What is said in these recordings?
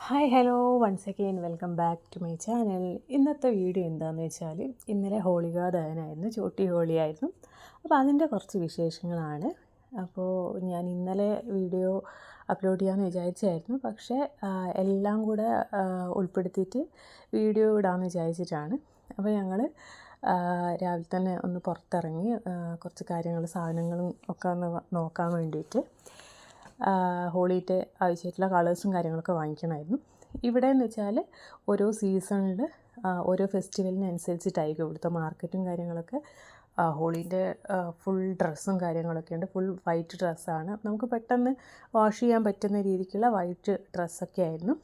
Hi hello once again welcome back to my channel. ഇന്നത്തെ video എന്താണെന്ന് വെച്ചാൽ ഇന്നലെ ഹോളികാ ദഹനമായിരുന്നു, ചോട്ടി ഹോളിയായിരുന്നു. അപ്പോൾ അതിൻ്റെ കുറച്ച് വിശേഷങ്ങളാണ്. അപ്പോൾ ഞാൻ ഇന്നലെ വീഡിയോ അപ്ലോഡ് ചെയ്യാമെന്ന് വിചാരിച്ചായിരുന്നു, പക്ഷേ എല്ലാം കൂടെ ഉൾപ്പെടുത്തിയിട്ട് വീഡിയോ ഇടാമെന്ന് വിചാരിച്ചിട്ടാണ്. അപ്പോൾ ഞങ്ങൾ രാവിലെ തന്നെ ഒന്ന് പുറത്തിറങ്ങി കുറച്ച് കാര്യങ്ങൾ സാധനങ്ങളും ഒക്കെ ഒന്ന് നോക്കാൻ വേണ്ടിയിട്ട് ഹോളിയുടെ ആവശ്യമായിട്ടുള്ള കളേഴ്സും കാര്യങ്ങളൊക്കെ വാങ്ങിക്കണമായിരുന്നു. ഇവിടെ എന്ന് വെച്ചാൽ ഓരോ സീസണിൽ ഓരോ ഫെസ്റ്റിവലിനനുസരിച്ചിട്ടായിരിക്കും ഇവിടുത്തെ മാർക്കറ്റും കാര്യങ്ങളൊക്കെ. ഹോളീൻ്റെ ഫുൾ ഡ്രസ്സും കാര്യങ്ങളൊക്കെ ഉണ്ട്. ഫുൾ വൈറ്റ് ഡ്രസ്സാണ്, നമുക്ക് പെട്ടെന്ന് വാഷ് ചെയ്യാൻ പറ്റുന്ന രീതിക്കുള്ള വൈറ്റ് ഡ്രസ്സൊക്കെ ആയിരുന്നു.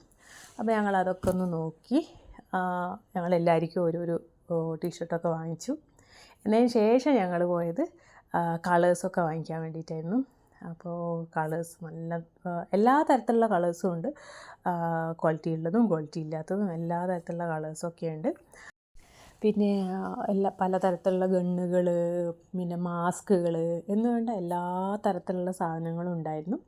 അപ്പോൾ ഞങ്ങൾ അതൊക്കെ ഒന്ന് നോക്കി ഞങ്ങളെല്ലാവർക്കും ഓരോരോ ടീഷർട്ടൊക്കെ വാങ്ങിച്ചു. എന്നതിന് ശേഷം ഞങ്ങൾ പോയത് കളേഴ്സൊക്കെ വാങ്ങിക്കാൻ വേണ്ടിയിട്ടായിരുന്നു. അപ്പോൾ കളേഴ്സ് നല്ല എല്ലാ തരത്തിലുള്ള കളേഴ്സും ഉണ്ട്, ക്വാളിറ്റി ഉള്ളതും ക്വാളിറ്റി ഇല്ലാത്തതും എല്ലാ തരത്തിലുള്ള കളേഴ്സൊക്കെ ഉണ്ട്. പിന്നെ പലതരത്തിലുള്ള ഗണ്ണുകൾ, പിന്നെ മാസ്കുകൾ എന്ന് വേണ്ട എല്ലാ തരത്തിലുള്ള സാധനങ്ങളും ഉണ്ടായിരുന്നു.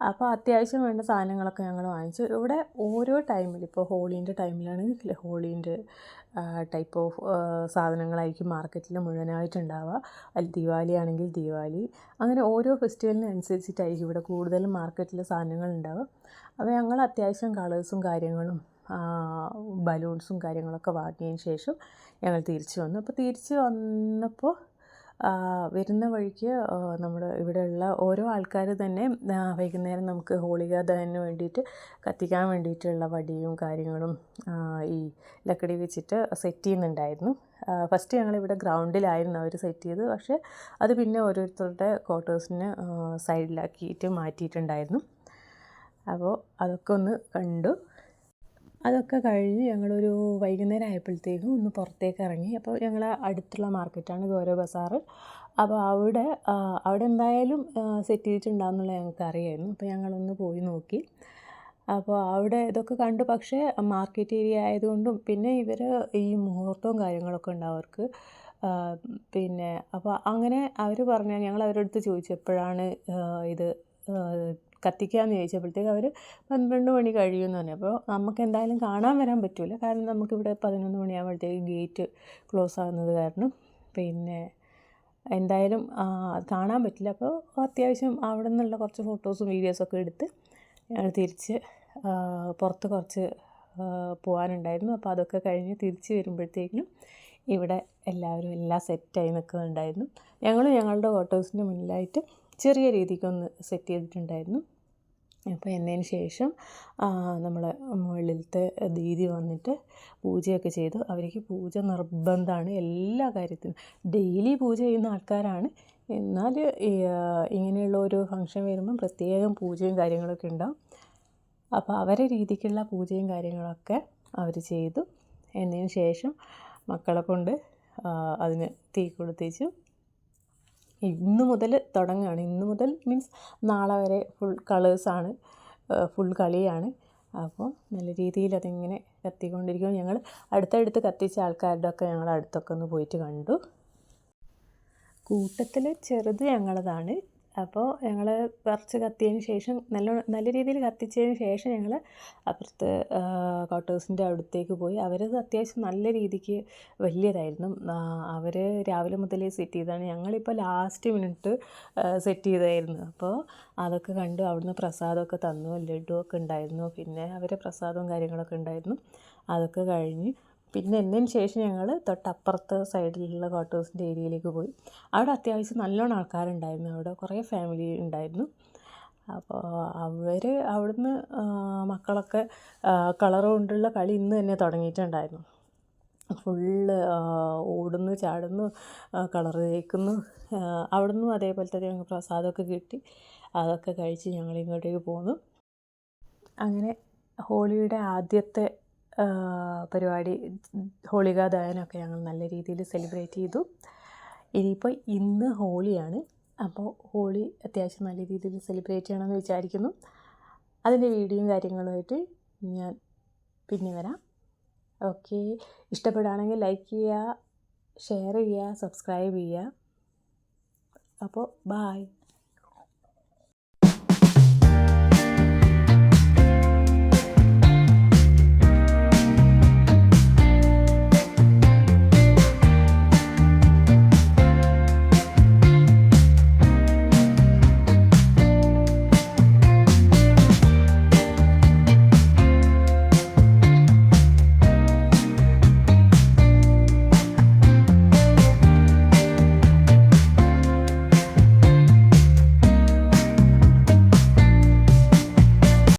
അപ്പോൾ അത്യാവശ്യം വേണ്ട സാധനങ്ങളൊക്കെ ഞങ്ങൾ വാങ്ങിച്ചു. ഇവിടെ ഓരോ ടൈമിൽ, ഇപ്പോൾ ഹോളീൻ്റെ ടൈമിലാണെങ്കിൽ ഹോളീൻ്റെ ടൈപ്പ് ഓഫ് സാധനങ്ങളായിരിക്കും മാർക്കറ്റിൽ മുഴുവനായിട്ടുണ്ടാവുക. അതിൽ ദീപാവലി ആണെങ്കിൽ ദീപാവലി, അങ്ങനെ ഓരോ ഫെസ്റ്റിവലിനനുസരിച്ചിട്ടായിരിക്കും ഇവിടെ കൂടുതലും മാർക്കറ്റിൽ സാധനങ്ങൾ ഉണ്ടാവുക. അപ്പോൾ ഞങ്ങൾ അത്യാവശ്യം കളേഴ്സും കാര്യങ്ങളും ബലൂൺസും കാര്യങ്ങളൊക്കെ വാങ്ങിയതിന് ശേഷം ഞങ്ങൾ തിരിച്ചു വന്നു. അപ്പോൾ തിരിച്ച് വന്നപ്പോൾ വരുന്ന വഴിക്ക് നമ്മുടെ ഇവിടെയുള്ള ഓരോ ആൾക്കാർ തന്നെ വൈകുന്നേരം നമുക്ക് ഹോളികാ ദഹനത്തിന് വേണ്ടിയിട്ട് കത്തിക്കാൻ വേണ്ടിയിട്ടുള്ള വടിയും കാര്യങ്ങളും ഈ ലക്കടി വെച്ചിട്ട് സെറ്റ് ചെയ്യുന്നുണ്ടായിരുന്നു. ഫസ്റ്റ് ഞങ്ങളിവിടെ ഗ്രൗണ്ടിലായിരുന്നു അവർ സെറ്റ് ചെയ്ത്, പക്ഷേ അത് പിന്നെ ഓരോരുത്തരുടെ ക്വാർട്ടേഴ്സിന് സൈഡിലാക്കിയിട്ട് മാറ്റിയിട്ടുണ്ടായിരുന്നു. അപ്പോൾ അതൊക്കെ ഒന്ന് കണ്ടു. അതൊക്കെ കഴിഞ്ഞ് ഞങ്ങളൊരു വൈകുന്നേരം ആയപ്പോഴത്തേക്കും ഒന്ന് പുറത്തേക്ക് ഇറങ്ങി. അപ്പോൾ ഞങ്ങൾ അടുത്തുള്ള മാർക്കറ്റാണ് ഗൗരവ് ബസാർ. അപ്പോൾ അവിടെ എന്തായാലും സെറ്റ് ചെയ്തിട്ടുണ്ടാകുന്നുള്ളത് ഞങ്ങൾക്ക് അറിയായിരുന്നു. അപ്പോൾ ഞങ്ങളൊന്ന് പോയി നോക്കി. അപ്പോൾ അവിടെ ഇതൊക്കെ കണ്ടു. പക്ഷേ മാർക്കറ്റ് ഏരിയ ആയതുകൊണ്ടും പിന്നെ ഇവർ ഈ മുഹൂർത്തവും കാര്യങ്ങളൊക്കെ ഉണ്ട് അവർക്ക്. പിന്നെ അപ്പോൾ അങ്ങനെ അവർ പറഞ്ഞാൽ ഞങ്ങൾ അവരുടെ അടുത്ത് ചോദിച്ചു എപ്പോഴാണ് ഇത് കത്തിക്കാമെന്ന് ചോദിച്ചപ്പോഴത്തേക്ക് അവർ 12 മണി കഴിയുമെന്ന് പറഞ്ഞു. അപ്പോൾ നമുക്ക് എന്തായാലും കാണാൻ വരാൻ പറ്റില്ല, കാരണം നമുക്കിവിടെ 11 മണിയാകുമ്പോഴത്തേക്ക് ഗേറ്റ് ക്ലോസ് ആകുന്നത് കാരണം പിന്നെ എന്തായാലും കാണാൻ പറ്റില്ല. അപ്പോൾ അത്യാവശ്യം അവിടെ നിന്നുള്ള കുറച്ച് ഫോട്ടോസും വീഡിയോസൊക്കെ എടുത്ത് ഞങ്ങൾ തിരിച്ച് പുറത്ത് കുറച്ച് പോകാനുണ്ടായിരുന്നു. അപ്പോൾ അതൊക്കെ കഴിഞ്ഞ് തിരിച്ച് വരുമ്പോഴത്തേക്കും ഇവിടെ എല്ലാവരും എല്ലാം സെറ്റായി നിൽക്കുന്നുണ്ടായിരുന്നു. ഞങ്ങൾ ഞങ്ങളുടെ ക്വാർട്ടേഴ്സിൻ്റെ മുന്നിലായിട്ട് ചെറിയ രീതിക്കൊന്ന് സെറ്റ് ചെയ്തിട്ടുണ്ടായിരുന്നു. അപ്പോൾ എന്നതിന് ശേഷം നമ്മൾ മുകളിലത്തെ ദീദി വന്നിട്ട് പൂജയൊക്കെ ചെയ്തു. അവർക്ക് പൂജ നിർബന്ധമാണ് എല്ലാ കാര്യത്തിനും. ഡെയിലി പൂജ ചെയ്യുന്ന ആൾക്കാരാണ്, എന്നാൽ ഇങ്ങനെയുള്ള ഒരു ഫംഗ്ഷൻ വരുമ്പം പ്രത്യേകം പൂജയും കാര്യങ്ങളൊക്കെ ഉണ്ടാവും. അപ്പോൾ അവരെ രീതിക്കുള്ള പൂജയും കാര്യങ്ങളൊക്കെ അവർ ചെയ്തു. എന്നതിന് ശേഷം മക്കളെ കൊണ്ട് അതിന് തീ കൊടുത്തിച്ചു. ഇന്ന് മുതൽ തുടങ്ങുകയാണ്. ഇന്ന് മുതൽ മീൻസ് നാളെ വരെ ഫുൾ കളേഴ്സാണ്, ഫുൾ കളിയാണ്. അപ്പോൾ നല്ല രീതിയിൽ അതിങ്ങനെ കത്തിക്കൊണ്ടിരിക്കും. ഞങ്ങൾ അടുത്തടുത്ത് കത്തിച്ച ആൾക്കാരുടെ ഒക്കെ ഞങ്ങൾ അടുത്തൊക്കെ ഒന്ന് പോയിട്ട് കണ്ടു. കൂട്ടത്തിൽ ചെറുത് ഞങ്ങളതാണ്. അപ്പോൾ ഞങ്ങൾ കുറച്ച് കത്തിയതിന് ശേഷം നല്ല രീതിയിൽ കത്തിച്ചതിന് ശേഷം ഞങ്ങൾ അപ്പുറത്ത് ക്വാർട്ടേഴ്സിൻ്റെ അടുത്തേക്ക് പോയി. അവരത് അത്യാവശ്യം നല്ല രീതിക്ക് വലിയതായിരുന്നു. അവർ രാവിലെ മുതലേ സെറ്റ് ചെയ്തതാണ്. ഞങ്ങളിപ്പോൾ ലാസ്റ്റ് മിനിറ്റ് സെറ്റ് ചെയ്തായിരുന്നു. അപ്പോൾ അതൊക്കെ കണ്ടു. അവിടുന്ന് പ്രസാദമൊക്കെ തന്നു, ലഡുവൊക്കെ ഉണ്ടായിരുന്നു, പിന്നെ അവരെ പ്രസാദവും കാര്യങ്ങളൊക്കെ ഉണ്ടായിരുന്നു. അതൊക്കെ കഴിഞ്ഞ് പിന്നെ എന്നതിന് ശേഷം ഞങ്ങൾ തൊട്ടപ്പുറത്തെ സൈഡിലുള്ള ക്വാർട്ടേഴ്സിൻ്റെ ഏരിയയിലേക്ക് പോയി. അവിടെ അത്യാവശ്യം നല്ലോണം ആൾക്കാരുണ്ടായിരുന്നു, അവിടെ കുറേ ഫാമിലി ഉണ്ടായിരുന്നു. അപ്പോൾ അവിടുന്ന് മക്കളൊക്കെ കളർ കൊണ്ടുള്ള കളി ഇന്ന് തന്നെ തുടങ്ങിയിട്ടുണ്ടായിരുന്നു. ഫുള്ള് ഓടുന്നു, ചാടുന്നു, കളർ തേക്കുന്നു. അവിടുന്ന് അതേപോലെ തന്നെ ഞങ്ങൾ പ്രസാദമൊക്കെ കിട്ടി. അതൊക്കെ കഴിച്ച് ഞങ്ങൾ ഇങ്ങോട്ടേക്ക് പോന്നു. അങ്ങനെ ഹോളിയുടെ ആദ്യത്തെ പരിപാടി ഹോളികാ ദഹനമൊക്കെ ഞങ്ങൾ നല്ല രീതിയിൽ സെലിബ്രേറ്റ് ചെയ്തു. ഇനിയിപ്പോൾ ഇന്ന് ഹോളിയാണ്. അപ്പോൾ ഹോളി അത്യാവശ്യം നല്ല രീതിയിൽ സെലിബ്രേറ്റ് ചെയ്യണമെന്ന് വിചാരിക്കുന്നു. അതിൻ്റെ വീഡിയോയും കാര്യങ്ങളുമായിട്ട് ഞാൻ പിന്നെ വരാം. ഓക്കെ, ഇഷ്ടപ്പെടുകയാണെങ്കിൽ ലൈക്ക് ചെയ്യുക, ഷെയർ ചെയ്യുക, സബ്സ്ക്രൈബ് ചെയ്യുക. അപ്പോൾ ബായ്.